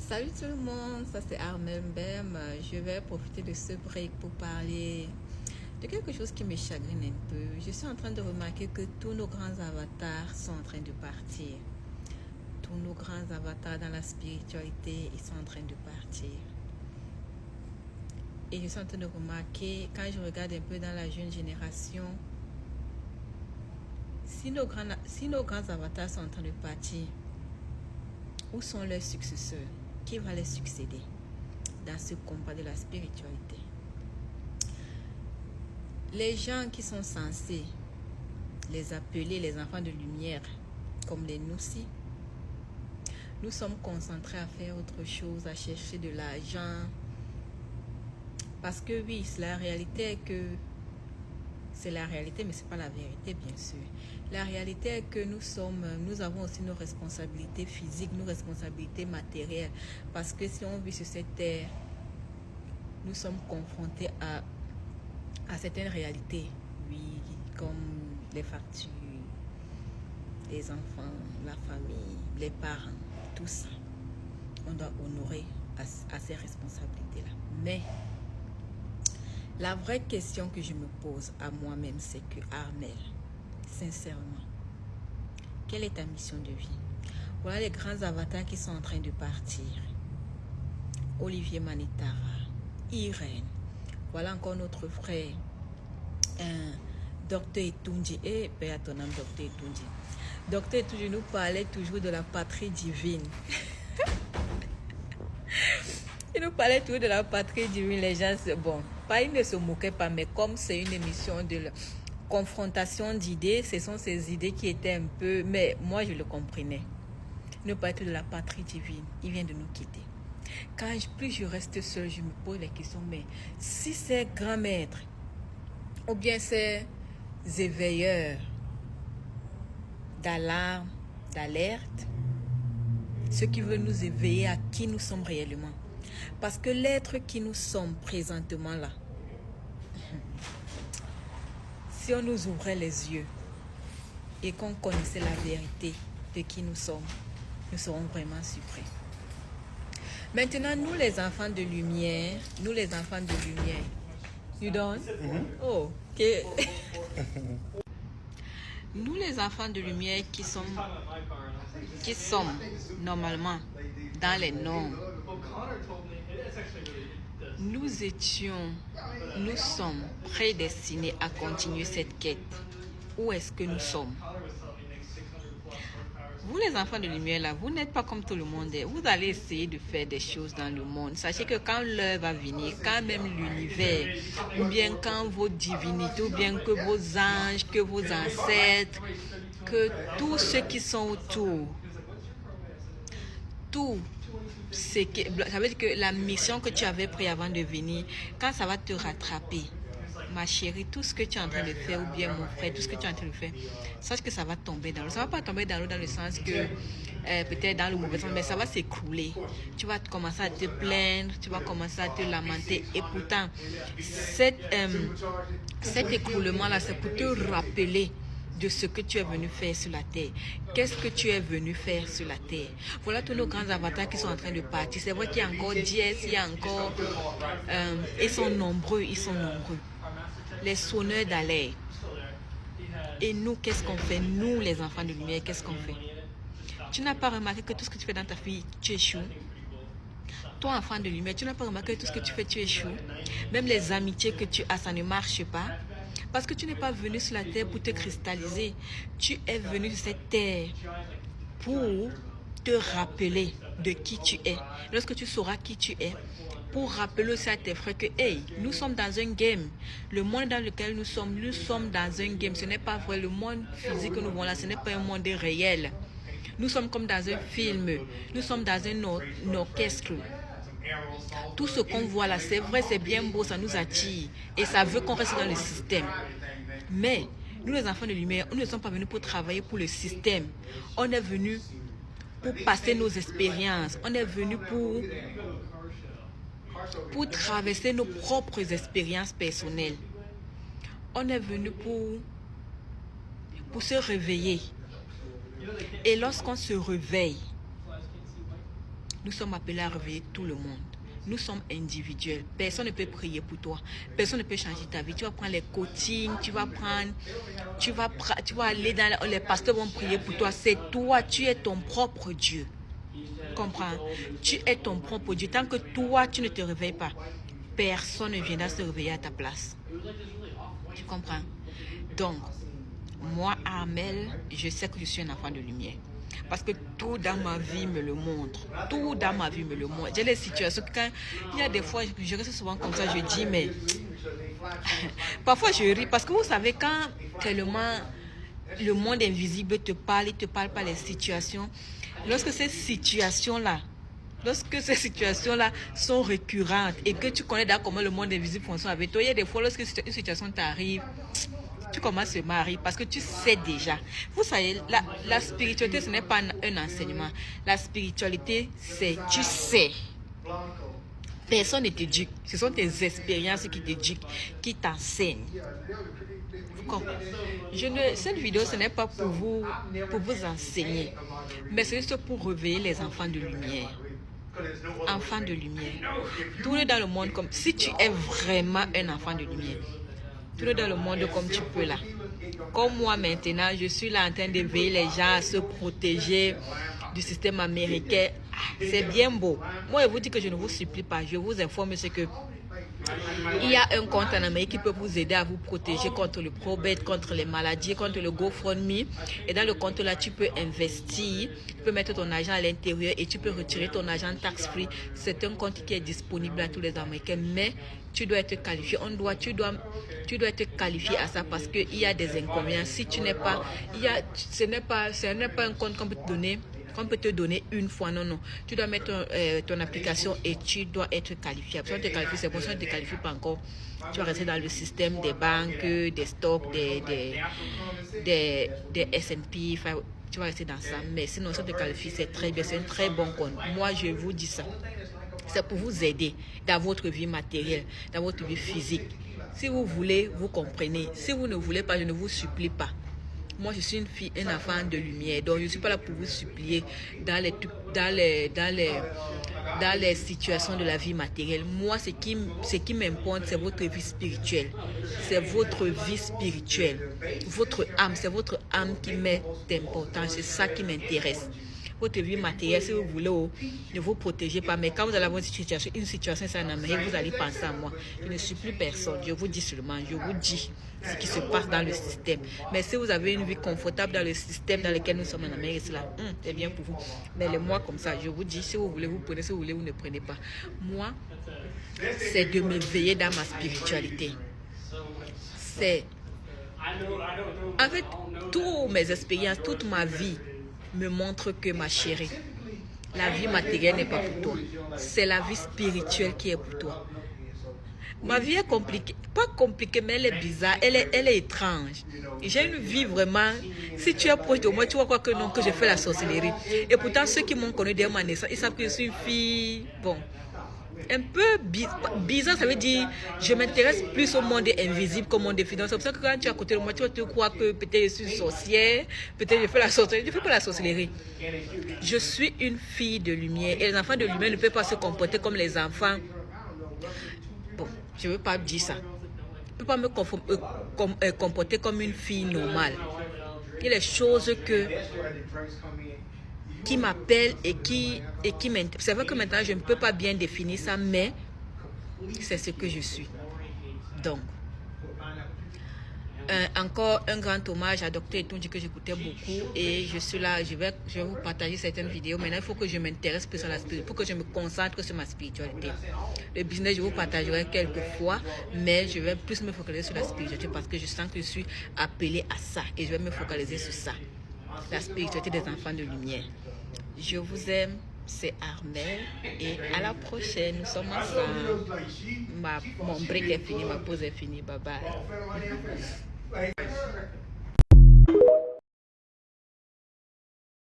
Salut tout le monde, ça c'est Armel Mbem. Je vais profiter de ce break pour parler de quelque chose qui me chagrine un peu. Je suis en train de remarquer que tous nos grands avatars sont en train de partir. Tous nos grands avatars dans la spiritualité, ils sont en train de partir. Et je suis en train de remarquer, quand je regarde un peu dans la jeune génération, si nos grands avatars sont en train de partir, où sont leurs successeurs? Qui va les succéder dans ce combat de la spiritualité? Les gens qui sont censés les appeler les enfants de lumière, comme les Noussi, nous sommes concentrés à faire autre chose, à chercher de l'argent. Parce que oui, la réalité est que c'est la réalité, mais ce n'est pas la vérité, bien sûr. La réalité est que nous avons aussi nos responsabilités physiques, nos responsabilités matérielles. Parce que si on vit sur cette terre, nous sommes confrontés à certaines réalités. Oui, comme les factures, les enfants, la famille, les parents, tout ça. On doit honorer à ces responsabilités-là. Mais la vraie question que je me pose à moi-même, c'est que Armel, sincèrement, quelle est ta mission de vie? Voilà les grands avatars qui sont en train de partir. Olivier Manitara, Irène, voilà encore notre frère, Docteur Etunji. Et paix à ton âme, Docteur Etunji. Docteur Etunji nous parlait toujours de la patrie divine. Il nous parlait toujours de la patrie divine. Les gens, bon, pas ils ne se moquaient pas, mais comme c'est une émission de confrontation d'idées, ce sont ces idées qui étaient un peu... Mais moi, je le comprenais. Il nous parlait de la patrie divine. Il vient de nous quitter. Plus je reste seule, je me pose la question, mais si ces grands maîtres, ou bien ces éveilleurs d'alarme, d'alerte, ceux qui veulent nous éveiller à qui nous sommes réellement. Parce que l'être qui nous sommes présentement là, si on nous ouvrait les yeux et qu'on connaissait la vérité de qui nous sommes, nous serons vraiment surpris. Maintenant, nous les enfants de lumière, you done? Oh, ok. Nous les enfants de lumière qui sommes normalement dans les normes, nous sommes prédestinés à continuer cette quête. Où est-ce que nous sommes? Vous les enfants de lumière là, vous n'êtes pas comme tout le monde. Vous allez essayer de faire des choses dans le monde. Sachez que quand l'heure va venir, quand même l'univers, ou bien quand vos divinités, ou bien que vos anges, que vos ancêtres, que tous ceux qui sont autour, tout ce que, ça veut dire que la mission que tu avais prise avant de venir, quand ça va te rattraper, ma chérie, tout ce que tu es en train de faire, ou bien mon frère, tout ce que tu es en train de faire, sache que ça va tomber dans l'eau. Ça ne va pas tomber dans l'eau dans le sens que, peut-être dans le mauvais sens, mais ça va s'écrouler. Tu vas commencer à te plaindre, tu vas commencer à te lamenter. Et pourtant, cet écroulement-là, c'est pour te rappeler de ce que tu es venu faire sur la terre. Qu'est-ce que tu es venu faire sur la terre? Voilà tous nos grands avatars qui sont en train de partir. C'est vrai qu'il y a encore Diez, il y a encore... ils sont nombreux. Les sonneurs d'alerte. Et nous, qu'est-ce qu'on fait? Nous, les enfants de lumière, qu'est-ce qu'on fait? Tu n'as pas remarqué que tout ce que tu fais dans ta vie, tu échoues? Toi, enfant de lumière, tu n'as pas remarqué que tout ce que tu fais, tu échoues? Même les amitiés que tu as, ça ne marche pas. Parce que tu n'es pas venu sur la terre pour te cristalliser. Tu es venu sur cette terre pour te rappeler de qui tu es. Lorsque tu sauras qui tu es, pour rappeler aussi à tes frères que, hey, nous sommes dans un game. Le monde dans lequel nous sommes dans un game. Ce n'est pas vrai. Le monde physique que nous voyons là, ce n'est pas un monde réel. Nous sommes comme dans un film. Nous sommes dans un orchestre. Tout ce qu'on voit là, c'est vrai, c'est bien beau, ça nous attire. Et ça veut qu'on reste dans le système. Mais, nous les enfants de lumière, nous ne sommes pas venus pour travailler pour le système. On est venus pour passer nos expériences. On est venus pour traverser nos propres expériences personnelles. On est venu pour se réveiller. Et lorsqu'on se réveille, Nous sommes appelés à réveiller tout le monde. Nous sommes individuels. Personne ne peut prier pour toi. Personne ne peut changer ta vie. Tu vas prendre les coachings, tu vas aller dans les pasteurs vont prier pour toi. C'est toi, tu es ton propre Dieu. Comprends? Tu es ton propre Dieu. Tant que toi, tu ne te réveilles pas, personne ne viendra se réveiller à ta place. Tu comprends? Donc, moi, Armelle, je sais que je suis un enfant de lumière. Parce que tout dans ma vie me le montre. Tout dans ma vie me le montre. J'ai les situations que quand il y a des fois, je reste souvent comme ça, je dis, mais parfois je ris. Parce que vous savez, quand tellement le monde invisible te parle, il ne te parle pas les situations. Lorsque ces situations-là sont récurrentes et que tu connais d'accord comment le monde invisible fonctionne avec toi, il y a des fois, lorsque une situation t'arrive, tu commences à se marier parce que tu sais déjà. Vous savez, la spiritualité, ce n'est pas un enseignement. La spiritualité, c'est tu sais. Personne ne t'éduque. Ce sont tes expériences qui t'éduquent, qui t'enseignent. Cette vidéo, ce n'est pas pour vous enseigner, mais c'est juste pour réveiller les enfants de lumière. Enfants de lumière. Tourne dans le monde comme si tu es vraiment un enfant de lumière. Tourne dans le monde comme tu peux là. Comme moi maintenant, je suis là en train d'éveiller les gens à se protéger du système américain. C'est bien beau. Moi, je vous dis que je ne vous supplie pas. Je vous informe ce que il y a un compte en Amérique qui peut vous aider à vous protéger contre le probate, contre les maladies, contre le GoFundMe. Et dans le compte là, tu peux investir, tu peux mettre ton argent à l'intérieur et tu peux retirer ton argent tax-free. C'est un compte qui est disponible à tous les Américains, mais tu dois être qualifié. Tu dois être qualifié à ça parce qu'il y a des inconvénients. Si tu n'es pas, ce n'est pas un compte qu'on peut te donner. On peut te donner une fois, non. Tu dois mettre ton application et tu dois être qualifié. Si on te qualifie, c'est bon. Si on ne te qualifie pas encore, tu vas rester dans le système des banques, des stocks, des S&P. Enfin, tu vas rester dans ça. Mais sinon, si on te qualifie, c'est très bien. C'est un très bon compte. Moi, je vous dis ça. C'est pour vous aider dans votre vie matérielle, dans votre vie physique. Si vous voulez, vous comprenez. Si vous ne voulez pas, je ne vous supplie pas. Moi, je suis un enfant de lumière, donc je ne suis pas là pour vous supplier dans les situations de la vie matérielle. Moi, ce qui m'importe, c'est votre vie spirituelle. C'est votre vie spirituelle. Votre âme, c'est votre âme qui m'est importante. C'est ça qui m'intéresse. Votre vie matérielle, si vous voulez, ne vous protégez pas. Mais quand vous allez avoir une situation en Amérique, vous allez penser à moi. Je ne suis plus personne. Je vous dis seulement, je vous dis ce qui se passe dans le système. Mais si vous avez une vie confortable dans le système dans lequel nous sommes en Amérique, c'est bien pour vous. Mais les mois comme ça, je vous dis, si vous voulez, vous prenez. Si vous voulez, vous ne prenez pas. Moi, c'est de me veiller dans ma spiritualité. C'est... En fait, toutes mes expériences, toute ma vie me montre que, ma chérie, la vie matérielle n'est pas pour toi. C'est la vie spirituelle qui est pour toi. Ma vie est compliquée. Pas compliquée, mais elle est bizarre. Elle est étrange. J'ai une vie vraiment... Si tu es proche de moi, tu vois quoi que non, que je fais la sorcellerie. Et pourtant, ceux qui m'ont connu dès ma naissance, ils savent que je suis une fille... Bon... Un peu bizarre, ça veut dire je m'intéresse plus au monde invisible qu'au monde évident. C'est pour ça que quand tu es à côté de moi, tu vas te croire que peut-être je suis une sorcière, peut-être je fais la sorcellerie. Je ne fais pas la sorcellerie. Je suis une fille de lumière. Et les enfants de lumière ne peuvent pas se comporter comme les enfants. Bon, je ne veux pas dire ça. Je ne peux pas me comporter comme une fille normale. Il y a les choses qui m'appellent et qui m'intéressent. C'est vrai que maintenant, je ne peux pas bien définir ça, mais c'est ce que je suis. Donc, encore un grand hommage à Dr Etunji que j'écoutais beaucoup et je suis là, je vais vous partager certaines vidéos. Maintenant, il faut que je m'intéresse plus à la spiritualité, il faut que je me concentre sur ma spiritualité. Le business, je vous partagerai quelques fois, mais je vais plus me focaliser sur la spiritualité parce que je sens que je suis appelée à ça et je vais me focaliser sur ça. La spiritualité des enfants de lumière. Je vous aime, c'est Armelle et à la prochaine. Nous sommes ensemble. Mon break est fini, ma pause est finie. Bye bye.